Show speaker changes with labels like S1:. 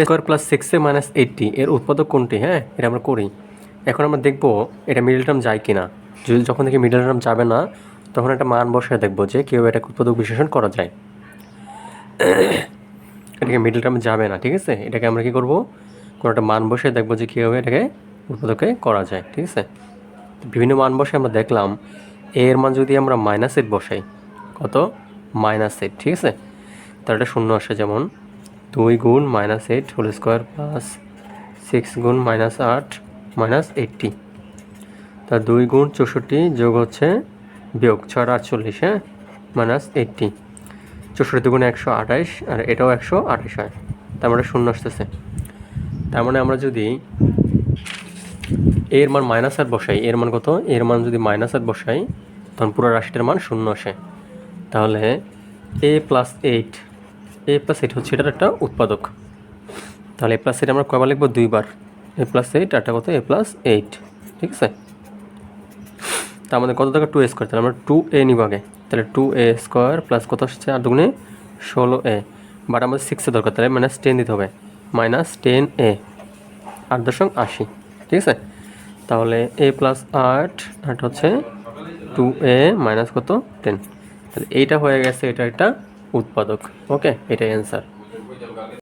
S1: Square plus 6a minus 80 এর উৎপাদক কোনটি? হ্যাঁ, এটা আমরা করি। এখন আমরা দেখবো এটা মিডল টার্ম যায় কি না। যদি যখন থেকে মিডল টার্ম যাবে না তখন একটা মান বসে দেখবো যে কেউ এটাকে উৎপাদক বিশ্লেষণ করা যায়। এটাকে মিডল টার্মে যাবে না, ঠিক আছে। এটাকে আমরা কী করবো, কোনো একটা মান বসে দেখবো যে কীভাবে এটাকে উৎপাদকে করা যায়, ঠিক আছে। বিভিন্ন মান বসে আমরা দেখলাম এর মান যদি আমরা -8 বসাই, কত -8, ঠিক আছে, তাহলে এটা শূন্য আসে। যেমন 2 গুণ -8 হোল স্কোয়ার প্লাস 6 গুণ -8 মাইনাস 80, তা 2 গুণ 64 যোগ হচ্ছে বিয়োগ 6 48, হ্যাঁ, -80, 64 গুণ 128 আর এটাও 128 হয়, তার মানে শূন্য আসতেছে। তার মানে আমরা যদি এর মান -8 বসাই, এর মান কত, এর মান যদি -8 বসাই তখন পুরো রাশিটার মান শূন্য আসে। তাহলে a প্লাস 8 হচ্ছে এটার একটা উৎপাদক। তাহলে a+8 আমরা কয়বার লিখবো, দুইবার। a+8 আরটা কত, a+8, ঠিক আছে। তা আমাদের কত টাকা 2a স্কোয়ার, তাহলে আমরা 2a নিব আগে। তাহলে 2a স্কোয়ার প্লাস কত আসছে, 8 দুগুণে 16a, বাট আমাদের 6 দরকার, তাহলে -10 দিতে হবে, -10a, 8.80, ঠিক আছে। তাহলে a+8 আর হচ্ছে 2a মাইনাস কত 10, তাহলে এইটা হয়ে গেছে, এটা একটা উৎপাদক। ওকে, এটাই অ্যান্সার।